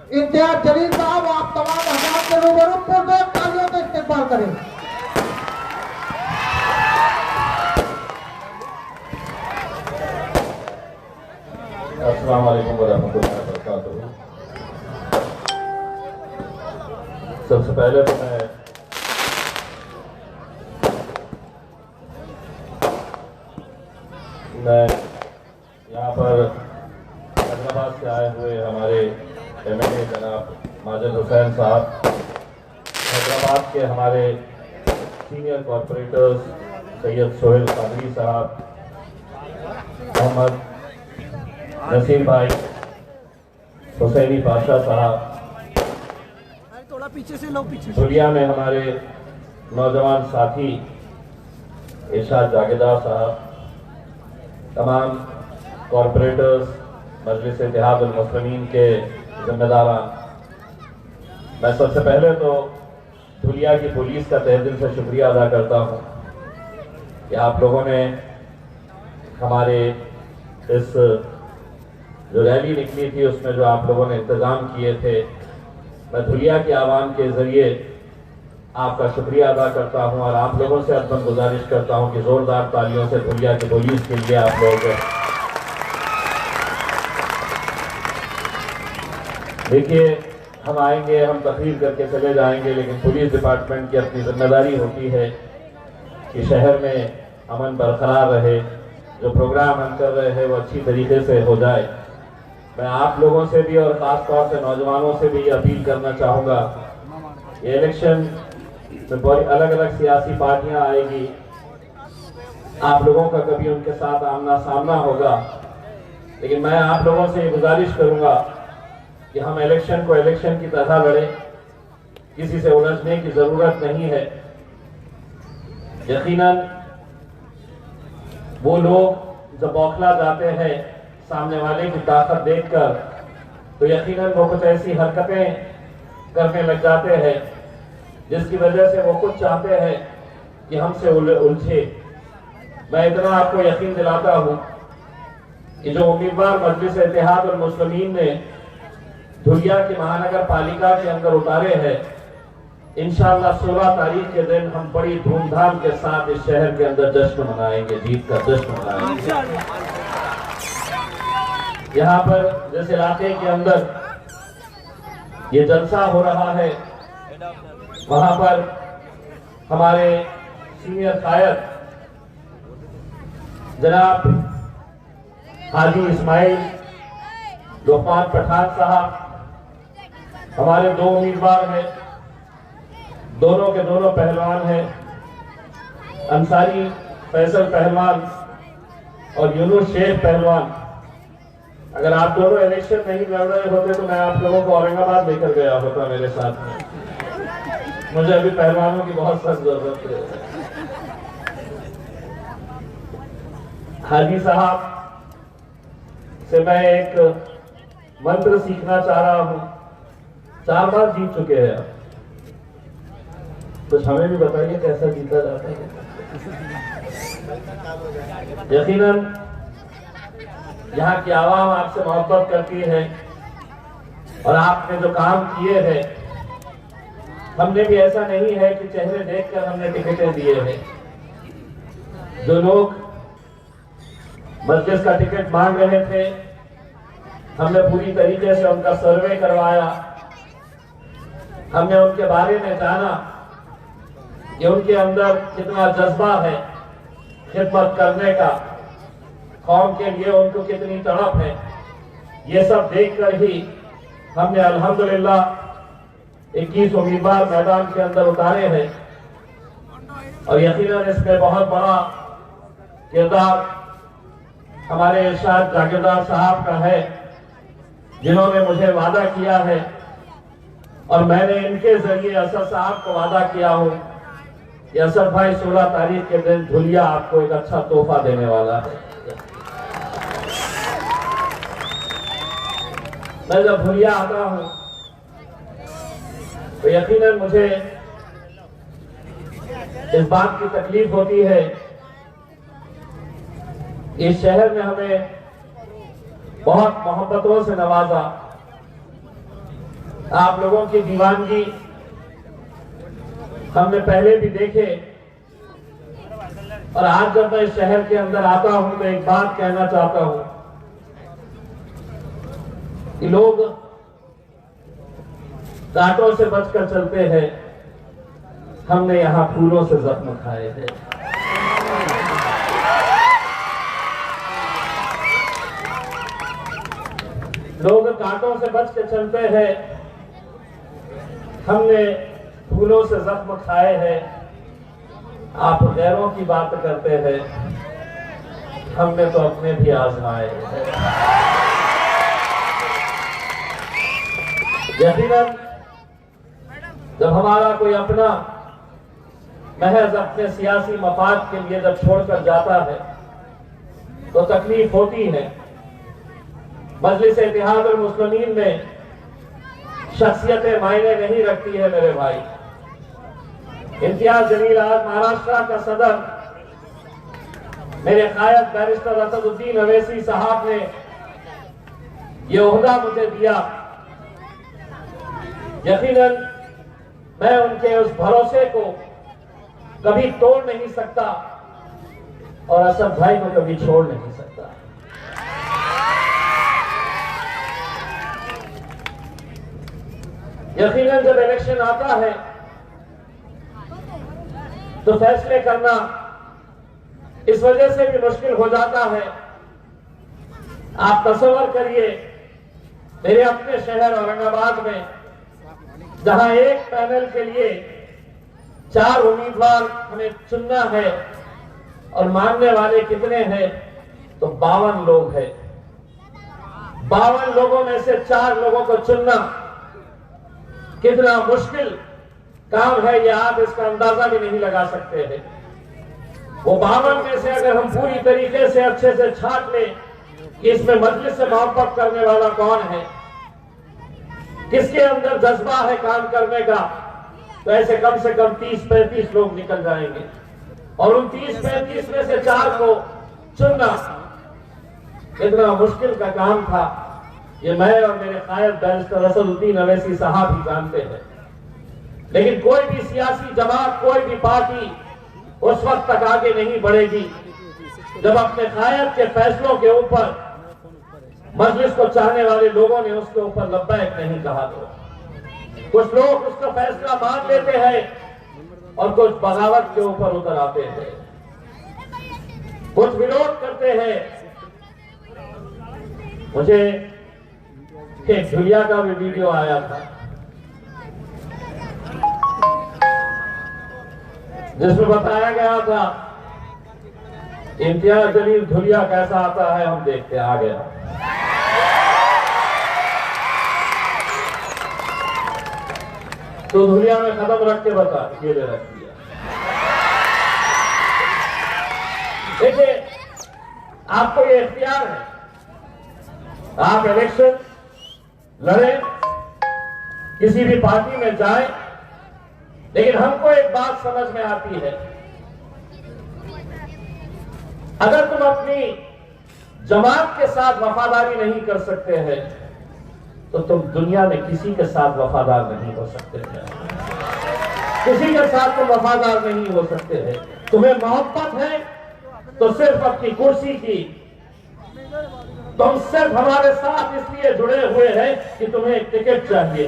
इम्तियाज जलील साहब, आप तमाम हजरात के रूबरू पुरजोर तालियों का इस्तेमाल करें। अस्सलाम वालेकुम वरहमतुल्लाहि वबरकातुहू। सबसे पहले तो मैं यहाँ पर हैदराबाद से आए हुए हमारे एमएलए जनाब माजिद हुसैन साहब, हैदराबाद के हमारे सीनियर कॉरपोरेटर्स सैयद सोहेल कादरी साहब, मोहम्मद नसीर भाई, हुसैनी पाशा साहब, थोड़ा पीछे से लो, पीछे दुनिया में हमारे नौजवान साथी इरशाद जागीरदार साहब, तमाम कॉरपोरेटर्स, मजलिस इत्तेहादुल मुस्लिमीन के जिम्मेदारान, मैं सबसे पहले तो धुलिया की पुलिस का तहे दिल से शुक्रिया अदा करता हूँ कि आप लोगों ने हमारे इस जो रैली निकली थी उसमें जो आप लोगों ने इंतज़ाम किए थे, मैं धुलिया के आवाम के ज़रिए आपका शुक्रिया अदा करता हूं और आप लोगों से अदबन गुजारिश करता हूं कि ज़ोरदार तालियों से धुलिया की पुलिस के लिए आप लोग देखिए, हम आएंगे, हम तकरीर करके चले जाएंगे, लेकिन पुलिस डिपार्टमेंट की अपनी जिम्मेदारी होती है कि शहर में अमन बरकरार रहे, जो प्रोग्राम हम कर रहे हैं वो अच्छी तरीके से हो जाए। मैं आप लोगों से भी और ख़ास तौर से नौजवानों से भी ये अपील करना चाहूँगा, ये इलेक्शन में बड़ी अलग अलग सियासी पार्टियां आएगी, आप लोगों का कभी उनके साथ आमना सामना होगा, लेकिन मैं आप लोगों से ये गुजारिश करूँगा कि हम इलेक्शन को इलेक्शन की तरह लड़ें, किसी से उलझने की ज़रूरत नहीं है। यकीनन वो लोग जब बौखला जाते हैं सामने वाले की ताकत देखकर, तो यकीनन वो कुछ ऐसी हरकतें करने लग जाते हैं जिसकी वजह से वो कुछ चाहते हैं कि हमसे उलझे। मैं इतना आपको यकीन दिलाता हूँ कि जो उम्मीदवार मजलिस इत्तेहादुल मुस्लिमीन ने धुलिया की महानगर पालिका के अंदर उतारे हैं, इंशाअल्लाह 16 तारीख के दिन हम बड़ी धूमधाम के साथ इस शहर के अंदर जश्न मनाएंगे, जीत का जश्न मनाएंगे। यहाँ पर जिस इलाके के अंदर ये जलसा हो रहा है, वहां पर हमारे सीनियर कायद जनाब हाजी इस्माइल लोकमान पठान साहब, हमारे दो उम्मीदवार हैं, दोनों के दोनों पहलवान हैं, अंसारी फैसल पहलवान और यूनुस शेख पहलवान। अगर आप दोनों इलेक्शन नहीं लड़ रहे होते तो मैं आप लोगों को औरंगाबाद लेकर गया होता मेरे साथ में। मुझे अभी पहलवानों की बहुत सख्त जरूरत है। हाजी साहब से मैं एक मंत्र सीखना चाह रहा हूं, 4 बार जीत चुके हैं, कुछ हमें भी बताइए कैसा जीता जाता है। यकीनन यहाँ की आवाम आपसे मोहब्बत करती है और आपने जो काम किए हैं, हमने भी ऐसा नहीं है कि चेहरे देखकर हमने टिकटें दिए हैं। जो लोग मजलिस का टिकट मांग रहे थे, हमने पूरी तरीके से उनका सर्वे करवाया, हमने उनके बारे में जाना कि उनके अंदर कितना जज्बा है खिदमत करने का, कौम के लिए उनको कितनी तड़प है। ये सब देखकर ही हमने अल्हम्दुलिल्लाह 21 उम्मीदवार मैदान के अंदर उतारे हैं और यकीनन इसमें बहुत बड़ा किरदार हमारे इरशाद जागीरदार साहब का है, जिन्होंने मुझे वादा किया है और मैंने इनके जरिए असद साहब को वादा किया हूं कि असद भाई 16 तारीख के दिन धुलिया आपको एक अच्छा तोहफा देने वाला है। मैं जब धुलिया आता हूं तो यकीनन मुझे इस बात की तकलीफ होती है, इस शहर में हमें बहुत मोहब्बतों से नवाजा, आप लोगों की दीवानगी हमने पहले भी देखे, और आज जब मैं इस शहर के अंदर आता हूं तो एक बात कहना चाहता हूं कि लोग कांटों से बचकर चलते हैं, हमने यहां फूलों से जख्म खाए हैं। लोग कांटों से बच के चलते हैं, हमने फूलों से जख्म खाए हैं। आप गैरों की बात करते हैं, हमने तो अपने भी आजमाए हैं। यकीनन जब हमारा कोई अपना महज अपने सियासी मफाद के लिए जब छोड़कर जाता है तो तकलीफ होती है। मजलिस इत्तेहादुल मुस्लिमीन में शख्सियतें मायने नहीं रखती है मेरे भाई। इम्तियाज जलील आज महाराष्ट्र का सदर मेरे कायद बैरिस्टर असदुद्दीन अवैसी साहब ने यह ओहदा मुझे दिया। यकीनन मैं उनके उस भरोसे को कभी तोड़ नहीं सकता और असद भाई को कभी छोड़ नहीं सकता। यकीनन जब इलेक्शन आता है तो फैसले करना इस वजह से भी मुश्किल हो जाता है। आप तसव्वुर करिए, मेरे अपने शहर औरंगाबाद में जहां एक पैनल के लिए 4 उम्मीदवार हमें चुनना है और मानने वाले कितने हैं तो 52 लोग हैं। 52 लोगों में से 4 लोगों को चुनना कितना मुश्किल काम है, ये आप इसका अंदाजा भी नहीं लगा सकते हैं। वो 52 में से अगर हम पूरी तरीके से अच्छे से छांट लें कि इसमें मजलिस से मोहब्बत करने वाला कौन है, किसके अंदर जज्बा है काम करने का, तो ऐसे कम से कम 30-35 लोग निकल जाएंगे। और उन 30-35 में से 4 को चुनना कितना मुश्किल का काम था, ये मैं और मेरे कायद बैरिस्टर असदुद्दीन अवैसी साहब ही जानते हैं। लेकिन कोई भी सियासी जमात, कोई भी पार्टी उस वक्त तक आगे नहीं बढ़ेगी जब अपने कायद के फैसलों के ऊपर मजलिस को चाहने वाले लोगों ने उसके ऊपर लब्बैक नहीं कहा। तो कुछ लोग उसका फैसला मान लेते हैं और कुछ बगावत के ऊपर उतर आते हैं, कुछ विरोध करते हैं। मुझे एक धुलिया का भी वीडियो आया था जिसमें बताया गया था इम्तियाज जलील धुलिया कैसा आता है, हम देखते आ गया। तो धुलिया में खत्म रख के बता ये ले रख दिया। देखिए, आपको ये इख्तियार है, आप इलेक्शन लड़े, किसी भी पार्टी में जाए, लेकिन हमको एक बात समझ में आती है, अगर तुम अपनी जमात के साथ वफादारी नहीं कर सकते हैं तो तुम दुनिया में किसी के साथ वफादार नहीं हो सकते हैं। किसी के साथ तुम वफादार नहीं हो सकते हैं। तुम्हें मोहब्बत है तो सिर्फ अपनी कुर्सी की, तुम सिर्फ हमारे साथ इसलिए जुड़े हुए हैं कि तुम्हें एक टिकट चाहिए।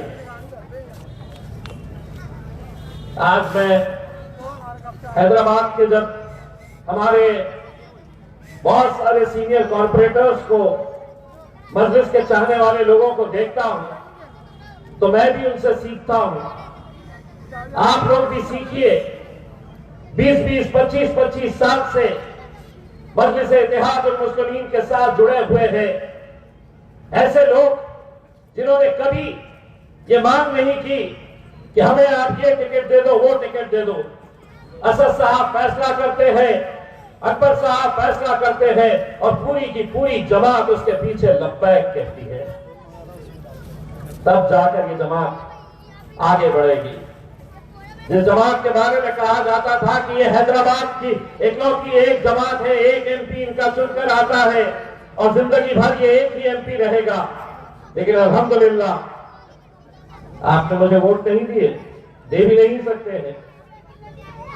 आज मैं हैदराबाद के जब हमारे बहुत सारे सीनियर कॉर्पोरेटर्स को, मजलिस के चाहने वाले लोगों को देखता हूं तो मैं भी उनसे सीखता हूं। आप लोग भी सीखिए। 20-20, 25-25 साल से मजलिस इत्तेहादुल मुस्लिमीन के साथ जुड़े हुए हैं ऐसे लोग जिन्होंने कभी ये मांग नहीं की कि हमें आप ये टिकट दे दो, वो टिकट दे दो। असद साहब फैसला करते हैं, अकबर साहब फैसला करते हैं और पूरी की पूरी जमात उसके पीछे लब्बैक कहती है। तब जाकर ये जमात आगे बढ़ेगी। जिस जमात के बारे में कहा जाता था कि ये हैदराबाद की इकलौती एक जमात है, एक एमपी इनका चुनकर आता है और जिंदगी भर ये एक ही एमपी रहेगा, लेकिन अल्हम्दुलिल्लाह आपने मुझे वोट नहीं दिए, दे भी नहीं सकते हैं,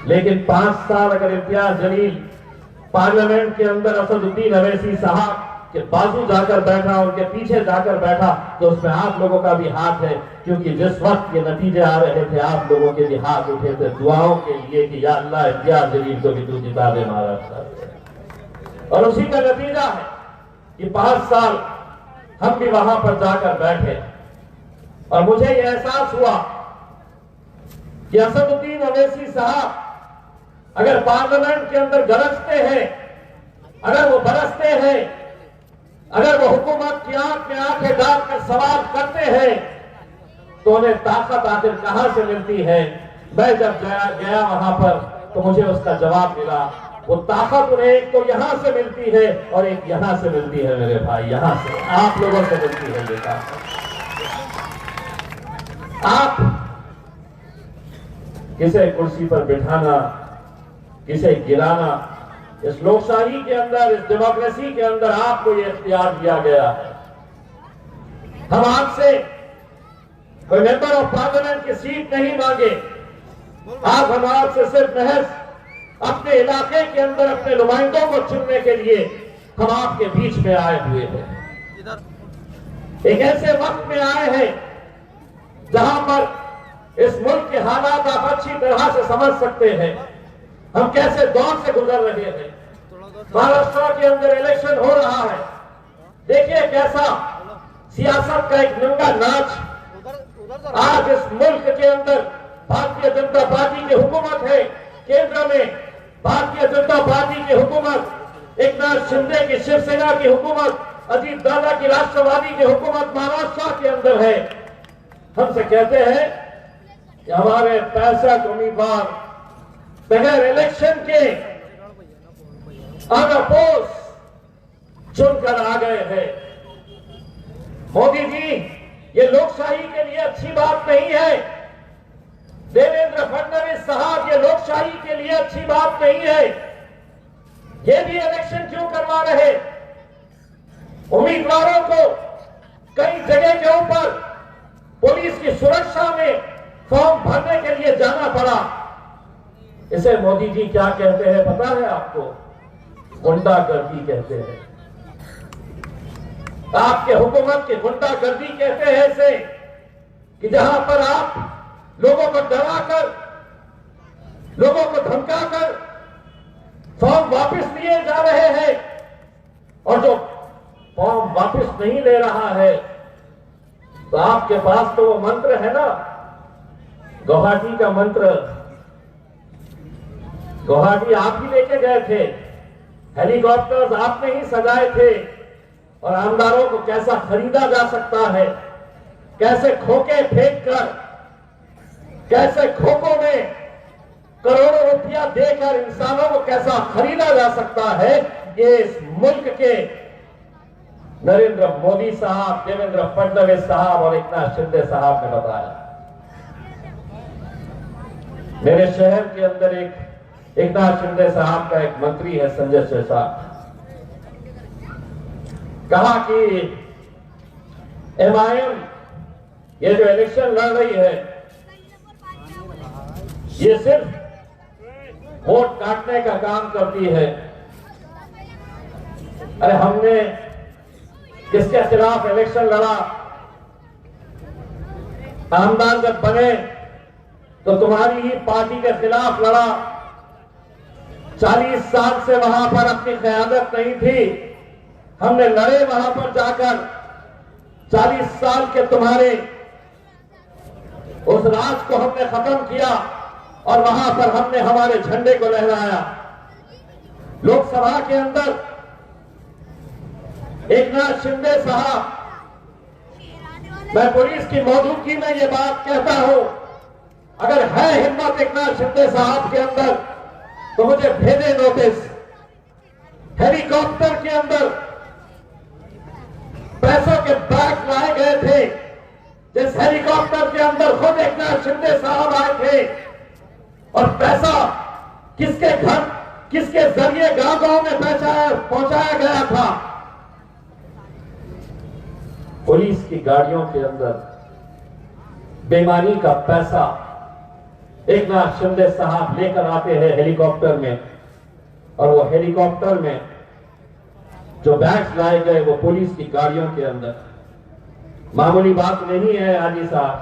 लेकिन 5 साल अगर इम्तियाज जलील पार्लियामेंट के अंदर असदुद्दीन अवैसी साहब के बाजू जाकर बैठा, उनके पीछे जाकर बैठा, तो उसमें आप लोगों का भी हाथ है, क्योंकि जिस वक्त ये नतीजे आ रहे थे आप लोगों के भी हाथ उठे थे दुआओं के लिए कि या अल्लाह इम्तियाज जलील को भी तू जिता दे महाराष्ट्र। और उसी का नतीजा है कि 5 साल हम भी वहां पर जाकर बैठे और मुझे यह एहसास हुआ कि असदुद्दीन अवैसी साहब अगर पार्लियामेंट के अंदर गरजते हैं, अगर वो बरसते हैं, अगर वो हुकूमत की आंख में आंखें डालकर सवाल करते हैं, तो उन्हें ताकत आखिर कहां से मिलती है। मैं जब गया वहां पर तो मुझे उसका जवाब मिला, वो ताकत उन्हें एक तो यहां से मिलती है और एक यहां से मिलती है मेरे भाई, यहां से आप लोगों से मिलती है ये ताकत। आप किसे कुर्सी पर बिठाना, किसे गिराना, इस लोकशाही के अंदर, इस डेमोक्रेसी के अंदर आपको यह इख्तियार दिया गया है। हम आपसे कोई मेंबर ऑफ पार्लियामेंट की सीट नहीं मांगे, आप हम आपसे सिर्फ महज अपने इलाके के अंदर अपने नुमाइंदों को चुनने के लिए हम आपके बीच में आए हुए हैं। एक ऐसे वक्त में आए हैं जहां पर इस मुल्क के हालात आप अच्छी तरह से समझ सकते हैं, हम कैसे दौर से गुजर रहे हैं। महाराष्ट्र के अंदर इलेक्शन हो रहा है, देखिए कैसा सियासत का एक नंगा नाच आज इस मुल्क के अंदर भारतीय जनता पार्टी की हुकूमत है, केंद्र में भारतीय जनता पार्टी की हुकूमत, एकनाथ शिंदे की शिवसेना की हुकूमत, अजीत दादा की राष्ट्रवादी की हुकूमत महाराष्ट्र के अंदर है। हमसे कहते हैं कि हमारे 65 उम्मीदवार बगैर इलेक्शन के अनअपोज चुनकर आ गए हैं। मोदी जी, ये लोकशाही के लिए अच्छी बात नहीं है। देवेंद्र फडणवीस साहब, ये लोकशाही के लिए अच्छी बात नहीं है। ये भी इलेक्शन क्यों करवा रहे? उम्मीदवारों को कई जगह के ऊपर पुलिस की सुरक्षा में फॉर्म भरने के लिए जाना पड़ा। इसे मोदी जी क्या कहते हैं पता है आपको? गुंडागर्दी कहते हैं। आपके हुकूमत की गुंडागर्दी कहते हैं इसे, कि जहां पर आप लोगों को डराकर, लोगों को धमकाकर फॉर्म वापस लिए जा रहे हैं, और जो फॉर्म वापस नहीं ले रहा है तो आपके पास तो वो मंत्र है ना, गुवाहाटी का मंत्र। गुवाहाटी आप ही लेके गए थे, हेलीकॉप्टर्स आपने ही सजाए थे, और आमदारों को कैसा खरीदा जा सकता है, कैसे खोखे फेंककर, कैसे खोखों में करोड़ों रुपया देकर इंसानों को कैसा खरीदा जा सकता है, ये इस मुल्क के नरेंद्र मोदी साहब, देवेंद्र फडणवीस साहब और एकनाथ शिंदे साहब ने बताया। मेरे शहर के अंदर एक एकनाथ शिंदे साहब का एक मंत्री है, संजय सिरसाट, कहा कि एमआईएम ये जो इलेक्शन लड़ रही है ये सिर्फ वोट काटने का काम करती है। अरे हमने किसके खिलाफ इलेक्शन लड़ा? आमदार जब बने तो तुम्हारी ही पार्टी के खिलाफ लड़ा। 40 साल से वहां पर अपनी क़यादत नहीं थी, हमने लड़े वहां पर जाकर। 40 साल के तुम्हारे उस राज को हमने खत्म किया और वहां पर हमने हमारे झंडे को लहराया। लोकसभा के अंदर एकनाथ शिंदे साहब, मैं पुलिस की मौजूदगी में ये बात कहता हूं, अगर है हिम्मत एकनाथ शिंदे साहब के अंदर तो मुझे भेजे नोटिस। हेलीकॉप्टर के अंदर पैसों के बैग लाए गए थे, जिस हेलीकॉप्टर के अंदर खुद एकनाथ शिंदे साहब आए थे, और पैसा किसके घर, किसके जरिए गांव-गांव में पहुंचाया गया था? पुलिस की गाड़ियों के अंदर बेईमानी का पैसा एक नाथ शिंदे साहब लेकर आते हैं हेलीकॉप्टर में, और वो हेलीकॉप्टर में जो बैग्स लाए गए वो पुलिस की गाड़ियों के अंदर। मामूली बात नहीं है आजी साहब,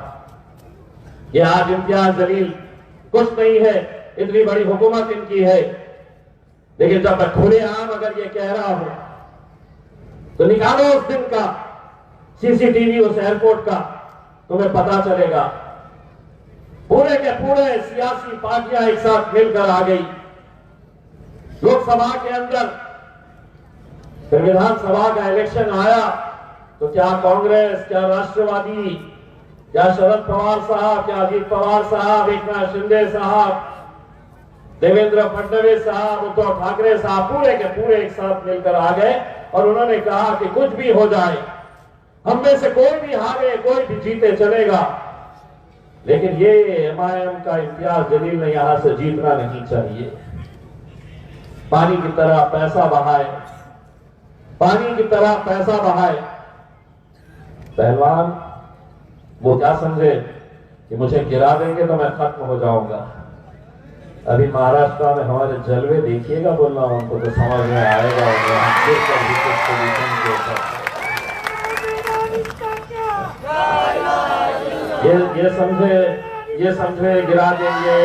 ये आज इम्तियाज जलील कुछ नहीं है, इतनी बड़ी हुकूमत इनकी है, लेकिन जब मैं खुलेआम अगर ये कह रहा हूं तो निकालो उस दिन का सीसीटीवी उस एयरपोर्ट का, तुम्हें पता चलेगा। पूरे के पूरे सियासी पार्टियां एक साथ मिलकर आ गई लोकसभा के अंदर। फिर विधानसभा का इलेक्शन आया तो क्या कांग्रेस, क्या राष्ट्रवादी, क्या शरद पवार साहब, क्या अजीत पवार साहब, एकनाथ शिंदे साहब, देवेंद्र फडणवीस साहब, उद्धव ठाकरे साहब, पूरे के पूरे एक साथ मिलकर आ गए और उन्होंने कहा कि कुछ भी हो जाए, हम में से कोई भी हारे कोई भी जीते चलेगा, लेकिन ये एमआईएम का इम्तियाज जलील ने यहां से जीतना नहीं चाहिए। पानी की तरह पैसा बहाए, पानी की तरह पैसा बहाए। पहलवान वो क्या समझे कि मुझे गिरा देंगे तो मैं खत्म हो जाऊंगा। अभी महाराष्ट्र में हमारे जलवे देखिएगा, बोलना उनको तो समझ में आएगा। ये समझे गिरा देंगे,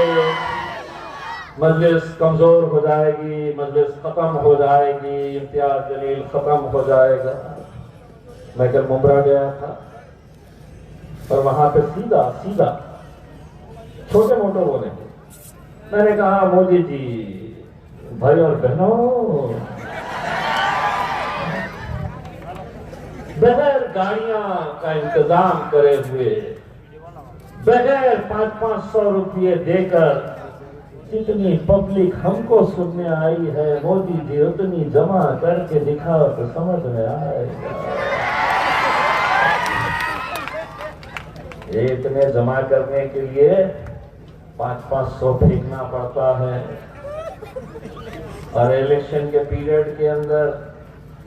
मजलिस कमजोर हो जाएगी, मजलिस खत्म हो जाएगी, इम्तियाज जलील खत्म हो जाएगा। मैं कल मुंब्रा गया था और वहां पे सीधा सीधा छोटे मोटे बोले, मैंने कहा मोदी जी, भाई और बहनों, बगैर गाड़ियां का इंतजाम करे हुए, बगैर 500-500 रुपये देकर जितनी पब्लिक हमको सुनने आई है, मोदी जी उतनी जमा करके दिखाओ तो समझ में आएगा। ये इतने जमा करने के लिए 500-500 फेंकना पड़ता है, और इलेक्शन के पीरियड के अंदर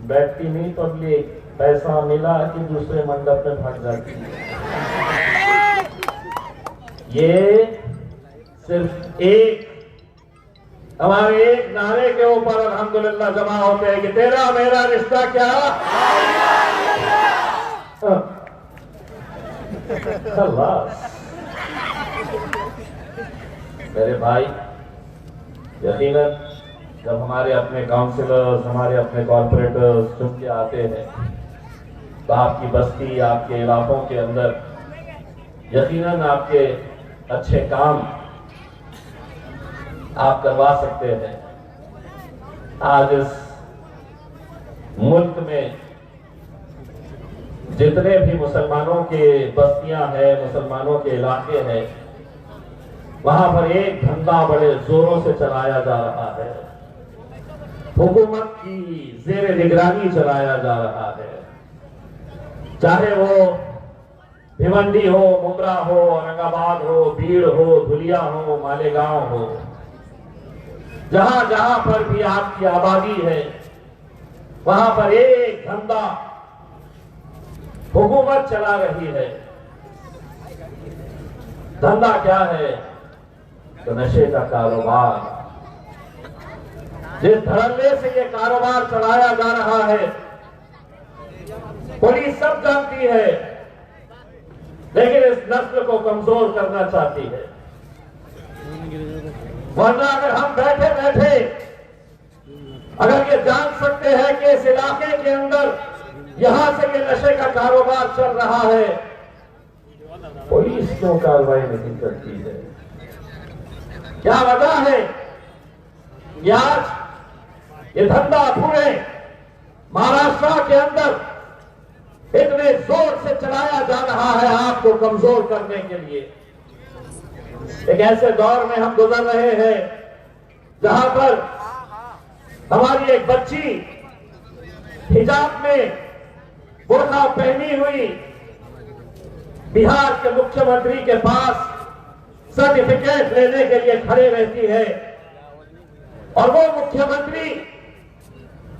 बैठती नहीं पब्लिक, पैसा मिला कि दूसरे मंडप में भाग जाती है। ये सिर्फ एक हमारे एक नारे के ऊपर अल्हम्दुलिल्लाह जमा होते हैं कि तेरा मेरा रिश्ता क्या, मेरे भाई। यकीनन जब हमारे अपने काउंसिलर्स, हमारे अपने कॉर्पोरेटर्स चुन के आते हैं तो आपकी बस्ती, आपके इलाकों के अंदर यकीनन आपके अच्छे काम आप करवा सकते हैं। आज इस मुल्क में जितने भी मुसलमानों के बस्तियां हैं, मुसलमानों के इलाके हैं, वहां पर एक धंधा बड़े जोरों से चलाया जा रहा है, हुकूमत की जेर निगरानी चलाया जा रहा है। चाहे वो भिवंडी हो, मुंब्रा हो, औरंगाबाद हो, भीड़ हो, धुलिया हो, मालेगांव हो, जहां जहां पर भी आपकी आबादी है वहां पर एक धंधा हुकूमत चला रही है। धंधा क्या है? तो नशे का कारोबार। जिस धड़ल्ले से ये कारोबार चलाया जा रहा है पुलिस सब जानती है, लेकिन इस नस्ल को कमजोर करना चाहती है। वरना अगर हम बैठे बैठे अगर ये जान सकते हैं कि इस इलाके के अंदर यहां से ये नशे का कारोबार चल रहा है, पुलिस क्यों कार्रवाई नहीं करती है? क्या वजह है? आज ये धंधा पूरे महाराष्ट्र के अंदर इतने जोर से चलाया जा रहा है आपको कमजोर करने के लिए। एक ऐसे दौर में हम गुजर रहे हैं जहां पर हमारी एक बच्ची हिजाब में बुर्का पहनी हुई बिहार के मुख्यमंत्री के पास सर्टिफिकेट लेने के लिए खड़े रहती है, और वो मुख्यमंत्री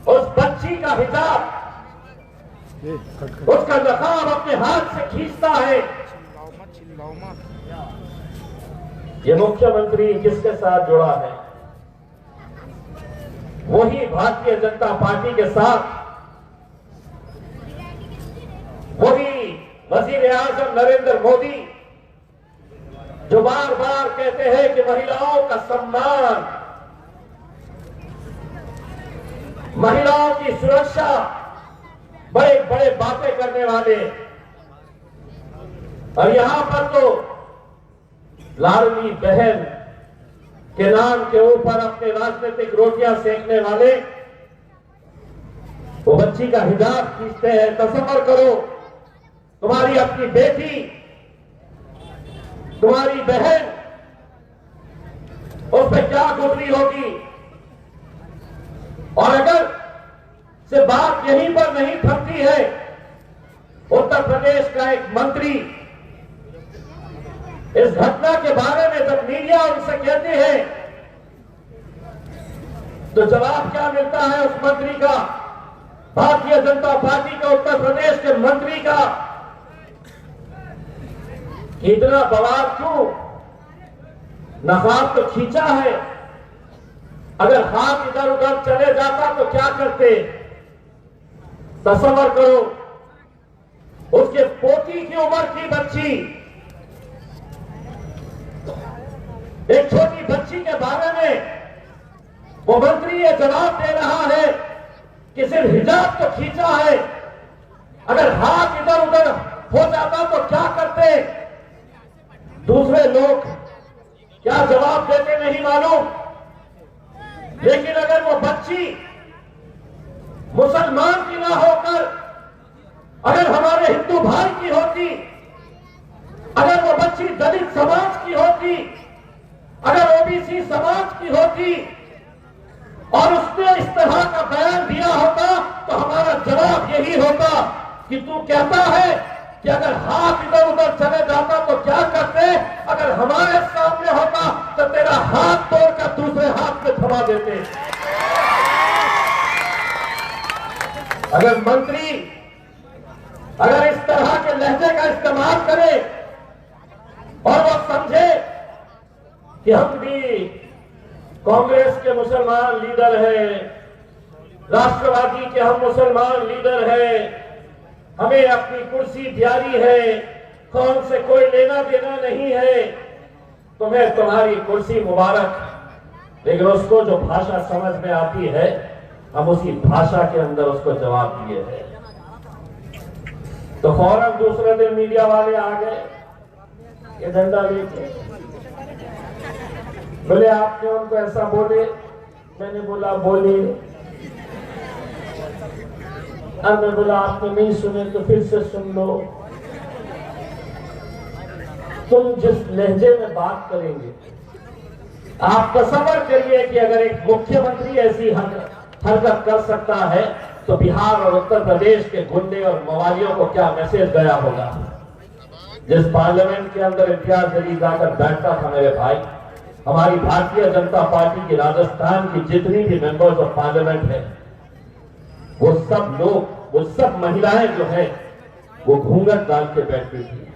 उस बच्ची का हिजाब, उसका नकाब अपने हाथ से खींचता है ये मुख्यमंत्री किसके साथ जुड़ा है? वही भारतीय जनता पार्टी के साथ, वही वजीर आजम नरेंद्र मोदी, जो बार बार कहते हैं कि महिलाओं का सम्मान, महिलाओं की सुरक्षा, बड़े बड़े बातें करने वाले, और यहां पर तो लाडली बहन के नाम के ऊपर अपने राजनीतिक रोटियां सेकने वाले, वो बच्ची का हिजाब खींचते हैं। तसव्वुर करो, तुम्हारी अपनी बेटी, तुम्हारी बहन, उस पर क्या गुजरी होगी। और अगर से बात यहीं पर नहीं थमती है, उत्तर प्रदेश का एक मंत्री इस घटना के बारे में जब मीडिया उनसे कहते हैं, तो जवाब क्या मिलता है उस मंत्री का, भारतीय जनता पार्टी के उत्तर प्रदेश के मंत्री का? इतना बवाल क्यों? नकाब तो खींचा है, अगर हाथ इधर उधर चले जाता तो क्या करते? तसव्वुर करो, उसके पोती की उम्र की बच्ची, एक छोटी बच्ची के बारे में वो मंत्री ये जवाब दे रहा है कि सिर्फ हिजाब तो खींचा है, अगर हाथ इधर उधर हो जाता तो क्या करते? दूसरे लोग क्या जवाब देते नहीं मालूम, लेकिन अगर वो बच्ची मुसलमान की ना होकर अगर हमारे हिंदू भाई की होती, अगर वो बच्ची दलित समाज की होती, अगर ओबीसी समाज की होती और उसने इस तरह का बयान दिया होता, तो हमारा जवाब यही होता कि तू कहता है कि अगर हाथ इधर उधर चले जाता तो क्या करते? अगर हमारे सामने होता तो तेरा हाथ तोड़कर दूसरे हाथ में थमा देते। अगर मंत्री अगर इस तरह के लहजे का इस्तेमाल करे और वो समझे कि हम भी कांग्रेस के मुसलमान लीडर हैं, राष्ट्रवादी के हम मुसलमान लीडर हैं, हमें अपनी कुर्सी प्यारी है, कौन से कोई लेना देना नहीं है, तुम्हें तुम्हारी कुर्सी मुबारक। लेकिन उसको जो भाषा समझ में आती है, हम उसी भाषा के अंदर उसको जवाब दिए हैं। तो फौरन दूसरे दिन मीडिया वाले आ गए, ये डंडा लेके बोले आपने उनको ऐसा बोले। मैंने बोला बोले। अब मैं बोला आपने नहीं सुने तो फिर से सुन लो। तुम जिस लहजे में बात करेंगे, आप तसव्वुर करिए कि अगर एक मुख्यमंत्री ऐसी हरकत कर सकता है तो बिहार और उत्तर प्रदेश के गुंडे और मवालियों को क्या मैसेज गया होगा। जिस पार्लियामेंट के अंदर इम्तियाज जलील जाकर बैठता था मेरे भाई, हमारी भारतीय जनता पार्टी की राजस्थान की जितनी भी मेंबर्स ऑफ पार्लियामेंट है, वो सब लोग, वो सब महिलाएं जो है, वो घूंघट डाल के बैठती थी।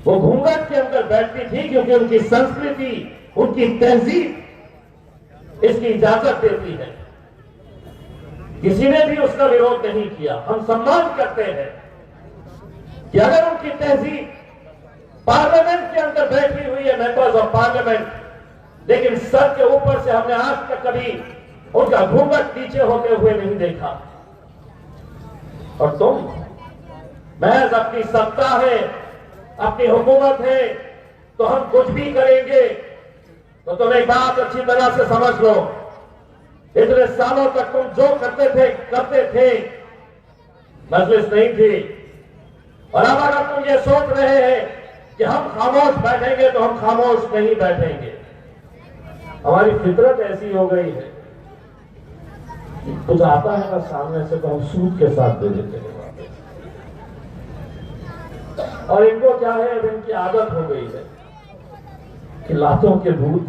वो घूंघट के अंदर बैठती थी क्योंकि उनकी संस्कृति, उनकी तहजीब इसकी इजाजत देती है। किसी ने भी उसका विरोध नहीं किया। हम सम्मान करते हैं कि अगर उनकी तहजीब पार्लियामेंट के अंदर बैठी हुई है, मेंबर्स ऑफ पार्लियामेंट, लेकिन सर के ऊपर से हमने आज तक कभी उनका घूंघट नीचे होते हुए नहीं देखा। और तुम महज अपनी सत्ता है, अपनी हुकूमत है, तो हम कुछ भी करेंगे। तो तुम एक बात अच्छी तरह से समझ लो, इतने सालों तक तुम जो करते थे, मजलिस नहीं थी। और अब अगर तुम ये सोच रहे हैं कि हम खामोश बैठेंगे, तो हम खामोश नहीं बैठेंगे। हमारी फितरत ऐसी हो गई है, कुछ आता है ना सामने से तो हम सूद के साथ दे देते हैं। और इनको क्या है, अब इनकी आदत हो गई है कि लातों के भूत,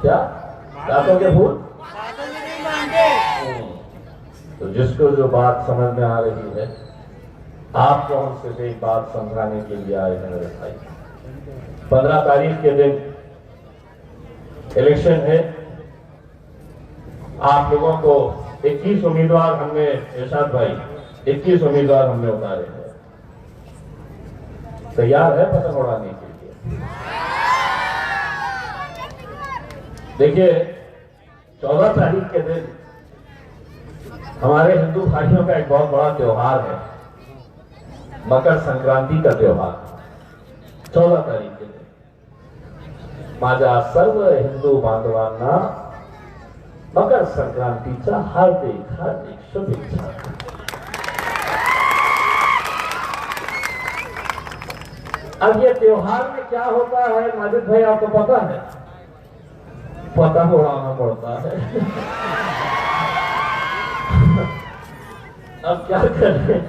क्या लातों के भूत। तो जिसको जो बात समझ में आ रही है, आपको हम सिर्फ एक बात समझाने के लिए आए हैं मेरे भाई। 15 तारीख के दिन इलेक्शन है। आप लोगों को 21 उम्मीदवार हमने, इरशाद भाई 21 उम्मीदवार हमने उतारे हैं। तैयार है पतंग उड़ाने के लिए? देखिए 14 तारीख के दिन हमारे हिंदू भाइयों का एक बहुत बड़ा त्योहार है, मकर संक्रांति का त्योहार। 14 तारीख के दिन माझ्या सर्व हिंदू बांधवांना मकर संक्रांतीच्या हार्दिक हार्दिक शुभेच्छा। अब ये त्योहार में क्या होता है माजिद भाई, आपको पता है? पतंग उड़ाना पड़ता है। अब क्या करें?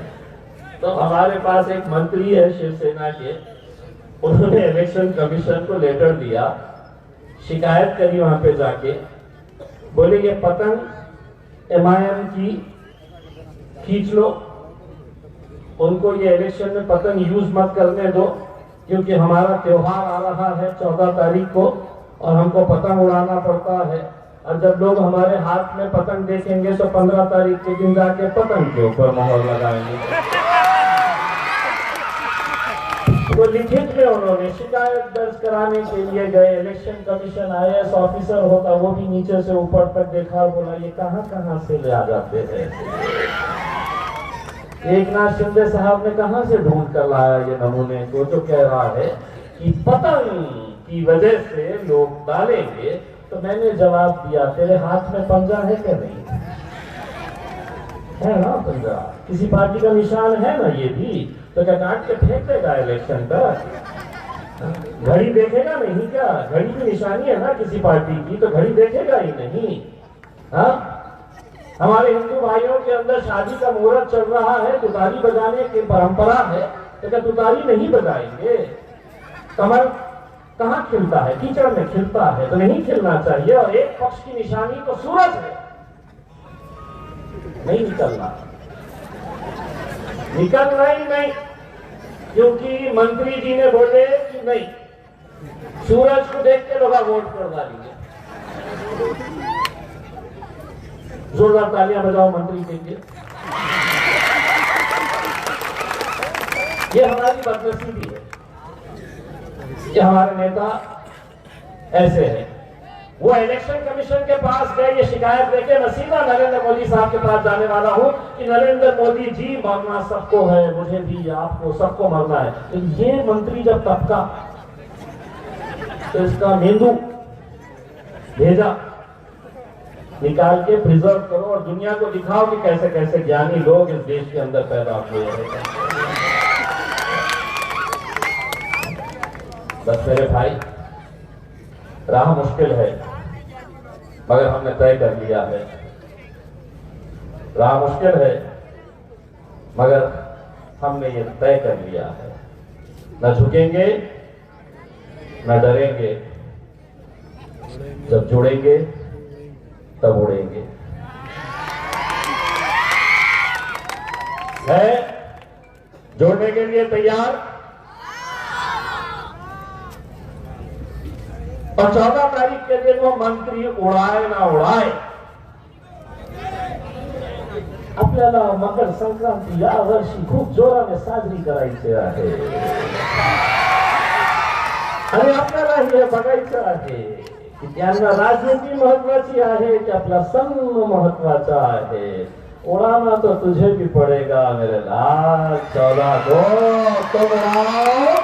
तो हमारे पास एक मंत्री है शिवसेना के, उन्होंने इलेक्शन कमीशन को लेटर दिया, शिकायत करी वहां पे जाके, बोले ये पतंग MIM की खींच लो, उनको ये इलेक्शन में पतंग यूज मत करने दो, क्योंकि हमारा त्योहार आ रहा है 14 तारीख को और हमको पतंग उड़ाना पड़ता है। और जब लोग हमारे हाथ में पतंग देखेंगे तो 15 तारीख के दिन जाके पतंग के ऊपर मोहर लगाएंगे। तो लिखित में उन्होंने शिकायत दर्ज कराने के लिए गए। इलेक्शन कमीशन IAS ऑफिसर होता, वो भी नीचे से ऊपर तक देखा, बोला ये कहां से ले आ जाते हैं। एक नाथ शिंदे साहब ने कहां से ढूंढ कर लाया ये नमूने को, जो कह रहा है कि पतंग की वजह से लोग डालेंगे। तो मैंने जवाब दिया, तेरे हाथ में पंजा है क्या? नहीं है ना पंजा, किसी पार्टी का निशान है ना ये भी, तो क्या काट के फेंक देगा इलेक्शन तक? घड़ी देखेगा नहीं क्या? घड़ी की निशानी है ना किसी पार्टी की, तो घड़ी देखेगा ही नहीं। हाँ, हमारे हिंदू भाइयों के अंदर शादी का मुहूर्त चल रहा है, तुतारी बजाने की परंपरा है, तो क्या तुतारी नहीं बजाएंगे? कमल कहाँ खिलता है? कीचड़ में खिलता है, तो नहीं खिलना चाहिए। और एक पक्ष की निशानी तो सूरज है, नहीं निकलना ही नहीं, क्योंकि मंत्री जी ने बोले कि नहीं, सूरज को देख के लोग वोट कर डालेंगे। जोरदार तालियां बजाओ मंत्री के लिए। ये हमारी बदनसीबी है, ये हमारे नेता ऐसे हैं। वो इलेक्शन कमीशन के पास गए ये शिकायत देके, मैं सीधा नरेंद्र मोदी साहब के पास जाने वाला हूं कि नरेंद्र मोदी जी, मरना सबको है, मुझे भी, आपको, सबको मरना है। तो ये मंत्री जब तबका तो इसका मेंदू भेजा, निकाल के प्रिजर्व करो और दुनिया को दिखाओ कि कैसे कैसे ज्ञानी लोग इस देश के अंदर पैदा हुए हैं। बस मेरे भाई, राह मुश्किल है मगर हमने तय कर लिया है। राह मुश्किल है मगर हमने ये तय कर लिया है, न झुकेंगे न डरेंगे। जब जुड़ेंगे तब उड़ेंगे। है जोड़ने के लिए तैयार? और 14 तारीख के दिन वो मंत्री उड़ाए ना उड़ाए, आपल्याला मकर संक्रांती या वर्षी खूप जोराने साजरी करायची आहे आणि आपल्याला हे बघायचं आहे की त्यांना राजनीती महत्वाची आहे की आपला सण महत्वाचा आहे। उड़ाना तो तुझे भी पड़ेगा मेरे लाल। 14 को तुम उड़ाओ,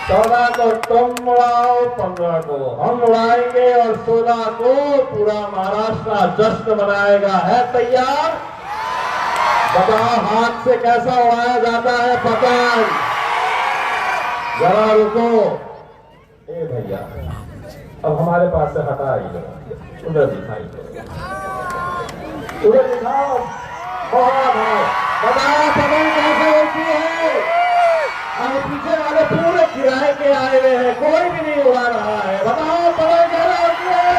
14 को तुम उड़ाओ, 15 को हम उड़ाएंगे और 16 को पूरा महाराष्ट्र जश्न मनाएगा। है तैयार? बताओ हाथ से कैसा उड़ाया जाता है पतंग? जरा रुको। ए भैया, अब हमारे पास से हटा ही दो, उधर दिखाई दो, उधर दिखाओ। बताओ पतंग कैसे होती है? और पीछे वाले पूरे किराए के आए हुए हैं, कोई भी नहीं उड़ा रहा है। बताओ पतंग कैसे होती है?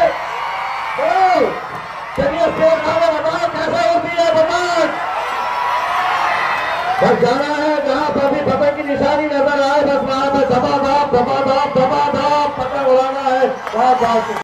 चलिए बताओ कैसे होती है पतंग? बस जाना है जहां पर भी पतंग की निशानी नजर आए, बस वहां पर धमाधम धमाधम धमाधम पतंग उड़ाना है। बहुत बहुत